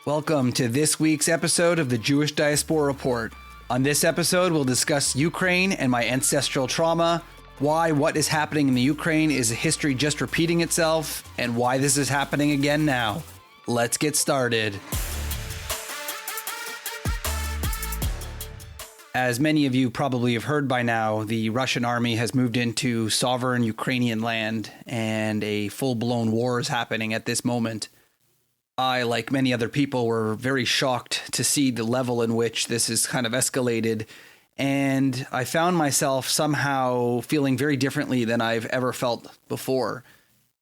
Welcome to this week's episode of the Jewish Diaspora Report. On this episode, we'll discuss Ukraine and my ancestral trauma, why what is happening in the Ukraine is history just repeating itself, and why this is happening again now. Let's get started. As many of you probably have heard by now, the Russian army has moved into sovereign Ukrainian land, and a full-blown war is happening at this moment. I, like many other people, were very shocked to see the level in which this is kind of escalated, and I found myself somehow feeling very differently than I've ever felt before.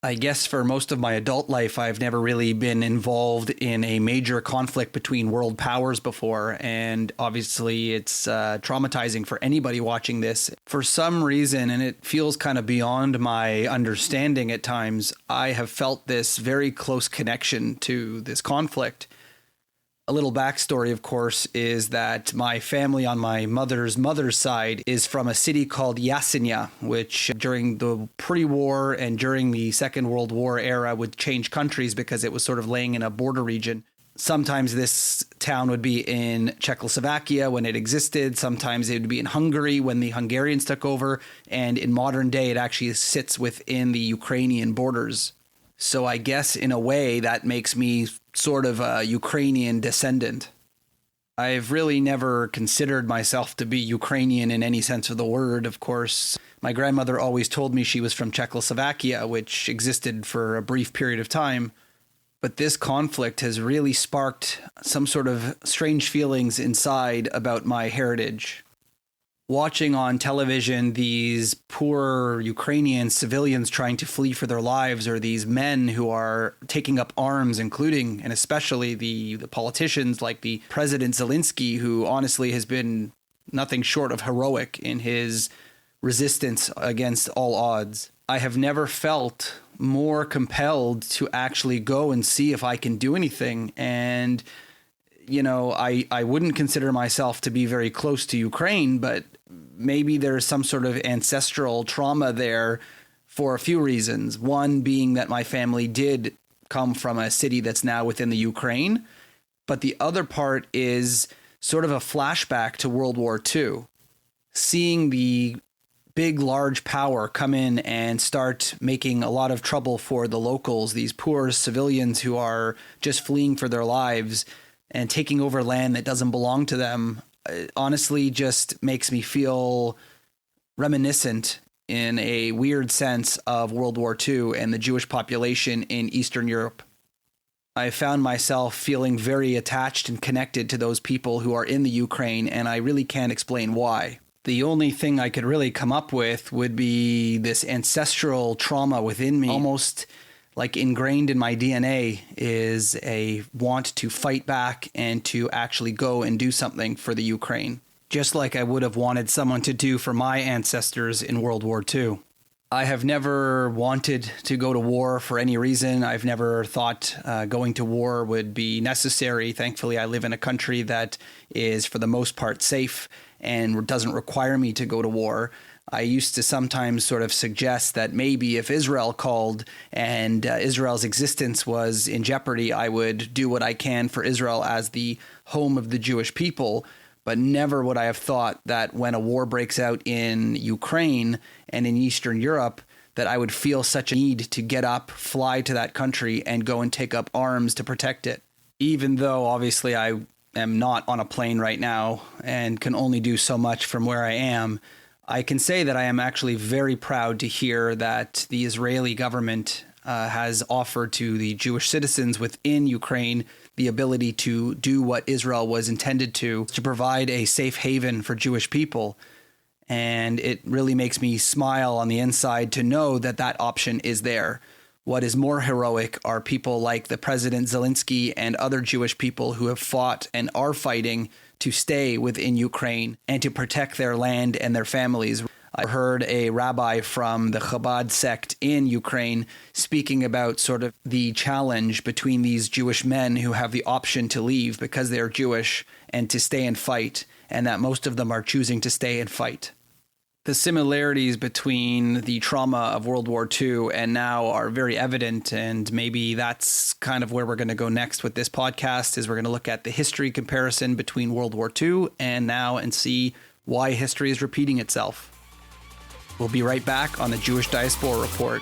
I guess for most of my adult life, I've never really been involved in a major conflict between world powers before, and obviously it's traumatizing for anybody watching this. For some reason, and it feels kind of beyond my understanding at times, I have felt this very close connection to this conflict. A little backstory, of course, is that my family on my mother's side is from a city called Yasenya, which during the pre-war and during the Second World War era would change countries because it was sort of laying in a border region. Sometimes this town would be in Czechoslovakia when it existed. Sometimes it would be in Hungary when the Hungarians took over. And in modern day, it actually sits within the Ukrainian borders. So I guess in a way that makes me sort of a Ukrainian descendant. I've really never considered myself to be Ukrainian in any sense of the word, of course. My grandmother always told me she was from Czechoslovakia, which existed for a brief period of time. But this conflict has really sparked some sort of strange feelings inside about my heritage. Watching on television these poor Ukrainian civilians trying to flee for their lives, or these men who are taking up arms, including and especially the politicians like the President Zelensky, who honestly has been nothing short of heroic in his resistance against all odds. I have never felt more compelled to actually go and see if I can do anything. And, you know, I wouldn't consider myself to be very close to Ukraine, but maybe there's some sort of ancestral trauma there for a few reasons. One being that my family did come from a city that's now within the Ukraine. But the other part is sort of a flashback to World War II. Seeing the big, large power come in and start making a lot of trouble for the locals, these poor civilians who are just fleeing for their lives and taking over land that doesn't belong to them, honestly just makes me feel reminiscent in a weird sense of World War II and the Jewish population in Eastern Europe. I found myself feeling very attached and connected to those people who are in the Ukraine, and I really can't explain why. The only thing I could really come up with would be this ancestral trauma within me, almost like ingrained in my DNA, is a want to fight back and to actually go and do something for the Ukraine, just like I would have wanted someone to do for my ancestors in World War II. I have never wanted to go to war for any reason. I've never thought going to war would be necessary. Thankfully, I live in a country that is, for the most part, safe and doesn't require me to go to war. I used to sometimes sort of suggest that maybe if Israel called and Israel's existence was in jeopardy, I would do what I can for Israel as the home of the Jewish people. But never would I have thought that when a war breaks out in Ukraine and in Eastern Europe, that I would feel such a need to get up, fly to that country, and go and take up arms to protect it. Even though, obviously, I am not on a plane right now and can only do so much from where I am, I can say that I am actually very proud to hear that the Israeli government has offered to the Jewish citizens within Ukraine the ability to do what Israel was intended to provide a safe haven for Jewish people. And it really makes me smile on the inside to know that that option is there. What is more heroic are people like the President Zelensky and other Jewish people who have fought and are fighting to stay within Ukraine and to protect their land and their families. I heard a rabbi from the Chabad sect in Ukraine speaking about sort of the challenge between these Jewish men who have the option to leave because they're Jewish and to stay and fight, and that most of them are choosing to stay and fight. The similarities between the trauma of World War II and now are very evident, and maybe that's kind of where we're going to go next with this podcast, is we're going to look at the history comparison between World War II and now and see why history is repeating itself. We'll be right back on the Jewish Diaspora Report.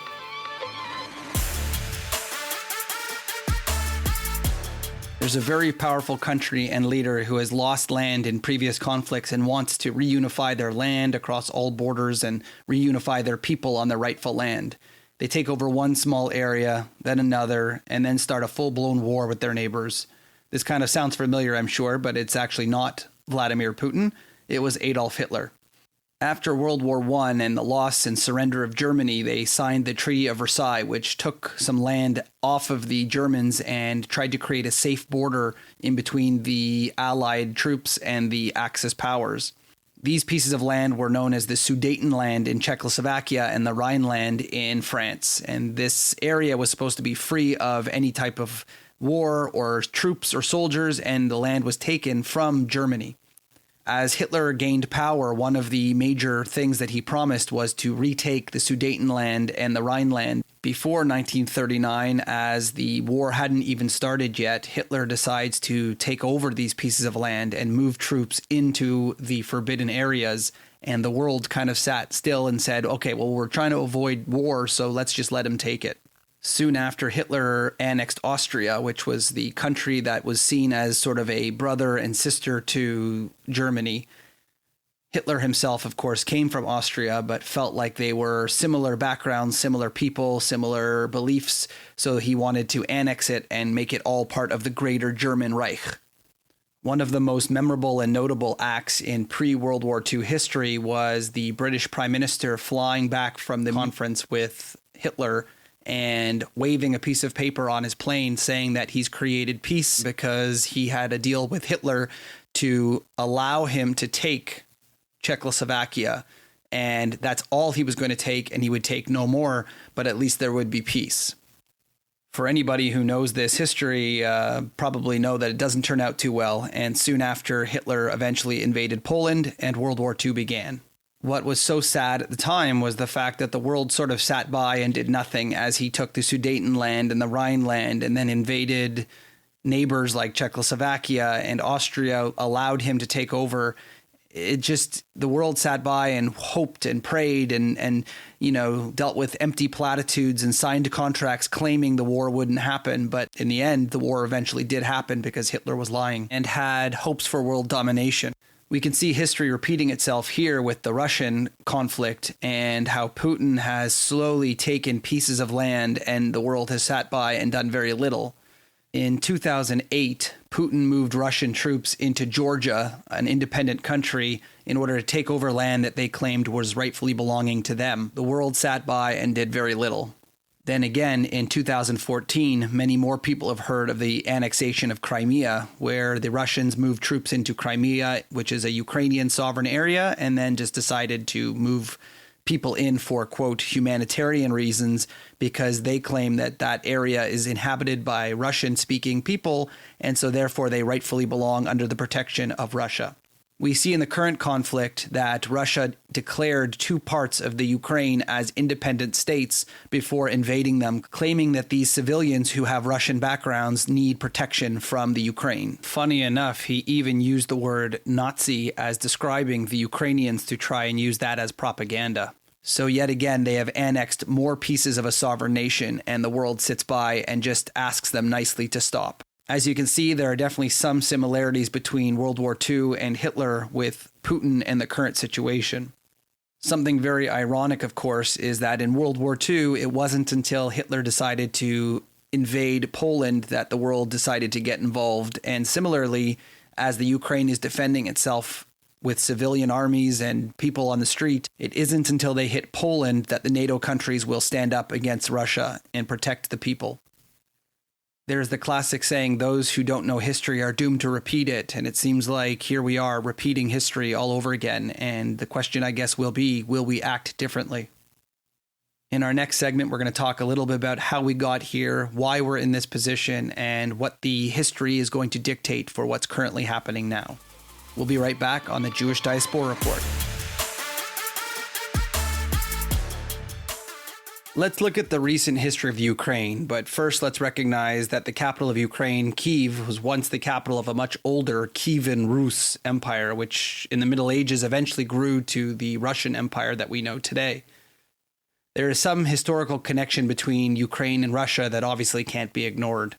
There's a very powerful country and leader who has lost land in previous conflicts and wants to reunify their land across all borders and reunify their people on their rightful land. They take over one small area, then another, and then start a full-blown war with their neighbors. This kind of sounds familiar, I'm sure, but it's actually not Vladimir Putin. It was Adolf Hitler. After World War I and the loss and surrender of Germany, they signed the Treaty of Versailles, which took some land off of the Germans and tried to create a safe border in between the Allied troops and the Axis powers. These pieces of land were known as the Sudetenland in Czechoslovakia and the Rhineland in France. And this area was supposed to be free of any type of war or troops or soldiers, and the land was taken from Germany. As Hitler gained power, one of the major things that he promised was to retake the Sudetenland and the Rhineland. Before 1939, as the war hadn't even started yet, Hitler decides to take over these pieces of land and move troops into the forbidden areas. And the world kind of sat still and said, okay, well, we're trying to avoid war, so let's just let him take it. Soon after, Hitler annexed Austria, which was the country that was seen as sort of a brother and sister to Germany. Hitler himself, of course, came from Austria, but felt like they were similar backgrounds, similar people, similar beliefs, so he wanted to annex it and make it all part of the greater German Reich. One of the most memorable and notable acts in pre-World War II history was the British Prime Minister flying back from the conference with Hitler and waving a piece of paper on his plane saying that he's created peace because he had a deal with Hitler to allow him to take Czechoslovakia. And that's all he was going to take, and he would take no more, but at least there would be peace. For anybody who knows this history, probably know that it doesn't turn out too well. And soon after, Hitler eventually invaded Poland and World War II began. What was so sad at the time was the fact that the world sort of sat by and did nothing as he took the Sudetenland and the Rhineland and then invaded neighbors like Czechoslovakia and Austria, allowed him to take over. The world sat by and hoped and prayed and dealt with empty platitudes and signed contracts claiming the war wouldn't happen. But in the end, the war eventually did happen because Hitler was lying and had hopes for world domination. We can see history repeating itself here with the Russian conflict and how Putin has slowly taken pieces of land and the world has sat by and done very little. In 2008, Putin moved Russian troops into Georgia, an independent country, in order to take over land that they claimed was rightfully belonging to them. The world sat by and did very little. Then again, in 2014, many more people have heard of the annexation of Crimea, where the Russians moved troops into Crimea, which is a Ukrainian sovereign area, and then just decided to move people in for, quote, humanitarian reasons, because they claim that that area is inhabited by Russian-speaking people, and so therefore they rightfully belong under the protection of Russia. We see in the current conflict that Russia declared two parts of the Ukraine as independent states before invading them, claiming that these civilians who have Russian backgrounds need protection from the Ukraine. Funny enough, he even used the word Nazi as describing the Ukrainians to try and use that as propaganda. So yet again, they have annexed more pieces of a sovereign nation, and the world sits by and just asks them nicely to stop. As you can see, there are definitely some similarities between World War II and Hitler with Putin and the current situation. Something very ironic, of course, is that in World War II, it wasn't until Hitler decided to invade Poland that the world decided to get involved. And similarly, as the Ukraine is defending itself with civilian armies and people on the street, it isn't until they hit Poland that the NATO countries will stand up against Russia and protect the people. There's the classic saying, those who don't know history are doomed to repeat it. And it seems like here we are repeating history all over again. And the question, I guess, will be, will we act differently? In our next segment, we're going to talk a little bit about how we got here, why we're in this position, and what the history is going to dictate for what's currently happening now. We'll be right back on the Jewish Diaspora Report. Let's look at the recent history of Ukraine, but first let's recognize that the capital of Ukraine, Kyiv, was once the capital of a much older Kievan Rus Empire, which in the Middle Ages eventually grew to the Russian Empire that we know today. There is some historical connection between Ukraine and Russia that obviously can't be ignored.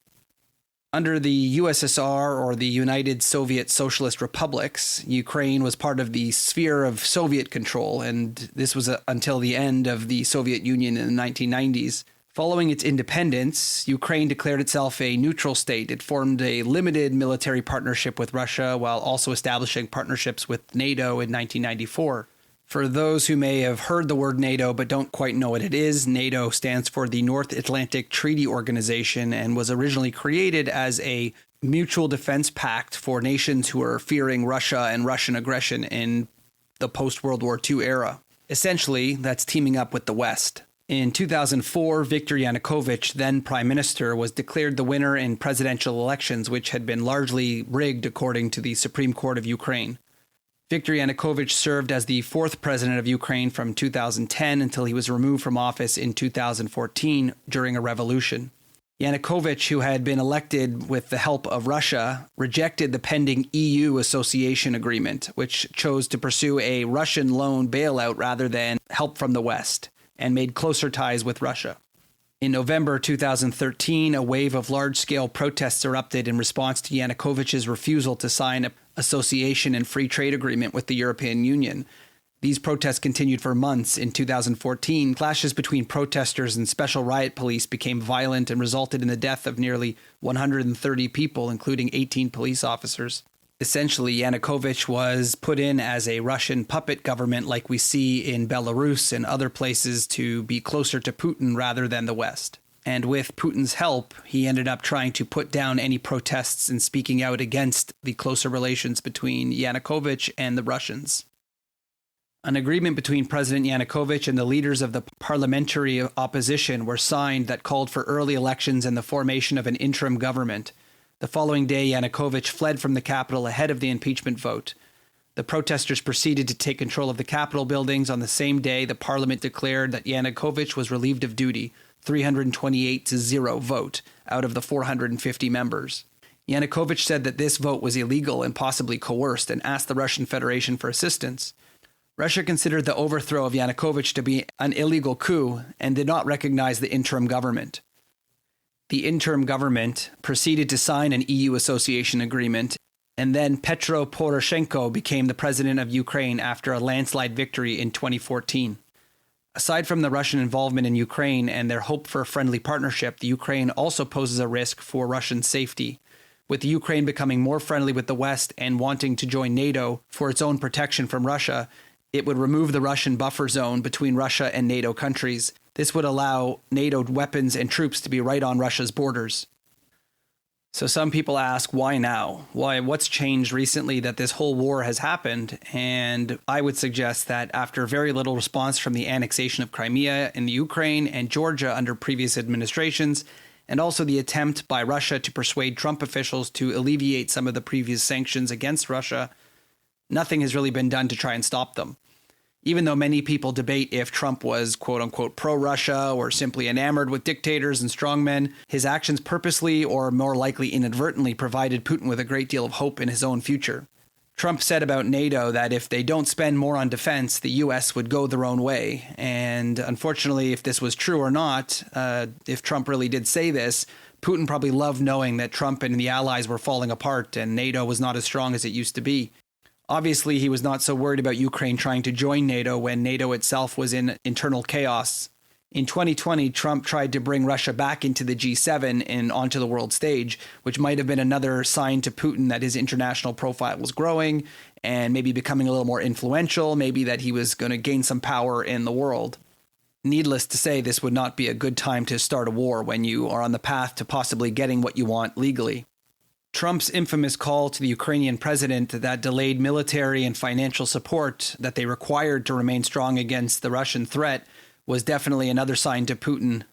Under the USSR, or the United Soviet Socialist Republics, Ukraine was part of the sphere of Soviet control, and this was until the end of the Soviet Union in the 1990s. Following its independence, Ukraine declared itself a neutral state. It formed a limited military partnership with Russia while also establishing partnerships with NATO in 1994. For those who may have heard the word NATO but don't quite know what it is, NATO stands for the North Atlantic Treaty Organization and was originally created as a mutual defense pact for nations who are fearing Russia and Russian aggression in the post-World War II era. Essentially, that's teaming up with the West. In 2004, Viktor Yanukovych, then prime minister, was declared the winner in presidential elections, which had been largely rigged according to the Supreme Court of Ukraine. Viktor Yanukovych served as the fourth president of Ukraine from 2010 until he was removed from office in 2014 during a revolution. Yanukovych, who had been elected with the help of Russia, rejected the pending EU association agreement, which chose to pursue a Russian loan bailout rather than help from the West, and made closer ties with Russia. In November 2013, a wave of large-scale protests erupted in response to Yanukovych's refusal to sign an association and free trade agreement with the European Union. These protests continued for months. In 2014, clashes between protesters and special riot police became violent and resulted in the death of nearly 130 people, including 18 police officers. Essentially, Yanukovych was put in as a Russian puppet government like we see in Belarus and other places to be closer to Putin rather than the West. And with Putin's help, he ended up trying to put down any protests and speaking out against the closer relations between Yanukovych and the Russians. An agreement between President Yanukovych and the leaders of the parliamentary opposition were signed that called for early elections and the formation of an interim government. The following day, Yanukovych fled from the capital ahead of the impeachment vote. The protesters proceeded to take control of the Capitol buildings. On the same day, the parliament declared that Yanukovych was relieved of duty, 328-0 vote out of the 450 members. Yanukovych said that this vote was illegal and possibly coerced and asked the Russian Federation for assistance. Russia considered the overthrow of Yanukovych to be an illegal coup and did not recognize the interim government. The interim government proceeded to sign an EU association agreement, and then Petro Poroshenko became the president of Ukraine after a landslide victory in 2014. Aside from the Russian involvement in Ukraine and their hope for a friendly partnership, the Ukraine also poses a risk for Russian safety. With the Ukraine becoming more friendly with the West and wanting to join NATO for its own protection from Russia, it would remove the Russian buffer zone between Russia and NATO countries. This would allow NATO weapons and troops to be right on Russia's borders. So some people ask, why now? What's changed recently that this whole war has happened? And I would suggest that after very little response from the annexation of Crimea in the Ukraine and Georgia under previous administrations, and also the attempt by Russia to persuade Trump officials to alleviate some of the previous sanctions against Russia, nothing has really been done to try and stop them. Even though many people debate if Trump was quote-unquote pro-Russia or simply enamored with dictators and strongmen, his actions purposely or more likely inadvertently provided Putin with a great deal of hope in his own future. Trump said about NATO that if they don't spend more on defense, the U.S. would go their own way. And unfortunately, if this was true or not, if Trump really did say this, Putin probably loved knowing that Trump and the allies were falling apart and NATO was not as strong as it used to be. Obviously, he was not so worried about Ukraine trying to join NATO when NATO itself was in internal chaos. In 2020, Trump tried to bring Russia back into the G7 and onto the world stage, which might have been another sign to Putin that his international profile was growing and maybe becoming a little more influential, maybe that he was going to gain some power in the world. Needless to say, this would not be a good time to start a war when you are on the path to possibly getting what you want legally. Trump's infamous call to the Ukrainian president that delayed military and financial support that they required to remain strong against the Russian threat was definitely another sign to Putin.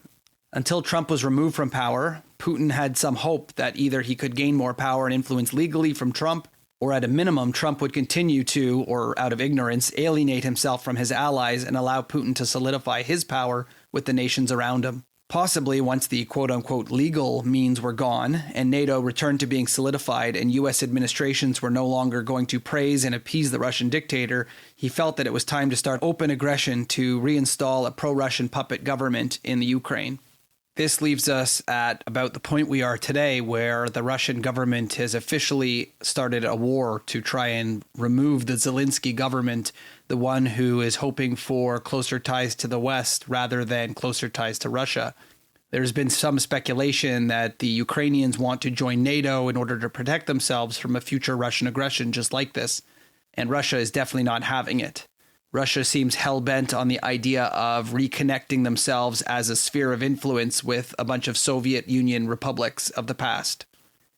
Until Trump was removed from power, Putin had some hope that either he could gain more power and influence legally from Trump, Or at a minimum, Trump would continue to, or out of ignorance, alienate himself from his allies and allow Putin to solidify his power with the nations around him. Possibly once the quote-unquote legal means were gone and NATO returned to being solidified and U.S. administrations were no longer going to praise and appease the Russian dictator, he felt that it was time to start open aggression to reinstall a pro-Russian puppet government in the Ukraine. This leaves us at about the point we are today, where the Russian government has officially started a war to try and remove the Zelensky government, the one who is hoping for closer ties to the West rather than closer ties to Russia. There's been some speculation that the Ukrainians want to join NATO in order to protect themselves from a future Russian aggression just like this, and Russia is definitely not having it. Russia seems hell-bent on the idea of reconnecting themselves as a sphere of influence with a bunch of Soviet Union republics of the past.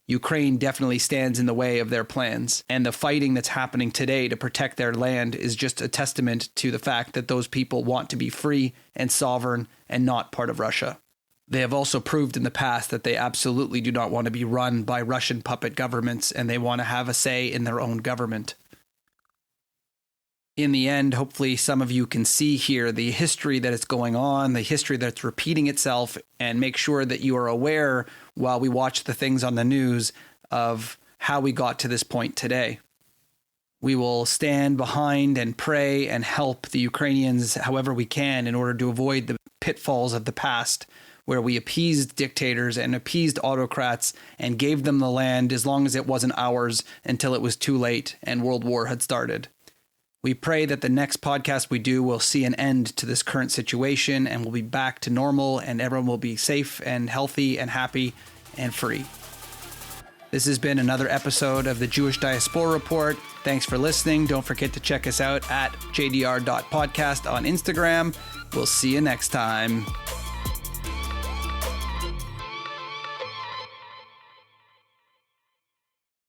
Ukraine definitely stands in the way of their plans, and the fighting that's happening today to protect their land is just a testament to the fact that those people want to be free and sovereign and not part of Russia. They have also proved in the past that they absolutely do not want to be run by Russian puppet governments, and they want to have a say in their own government. In the end, hopefully some of you can see here the history that is going on, the history that's repeating itself, and make sure that you are aware while we watch the things on the news of how we got to this point today. We will stand behind and pray and help the Ukrainians however we can in order to avoid the pitfalls of the past, where we appeased dictators and appeased autocrats and gave them the land as long as it wasn't ours until it was too late and World War had started. We pray that the next podcast we do will see an end to this current situation and we'll be back to normal and everyone will be safe and healthy and happy and free. This has been another episode of the Jewish Diaspora Report. Thanks for listening. Don't forget to check us out at jdr.podcast on Instagram. We'll see you next time.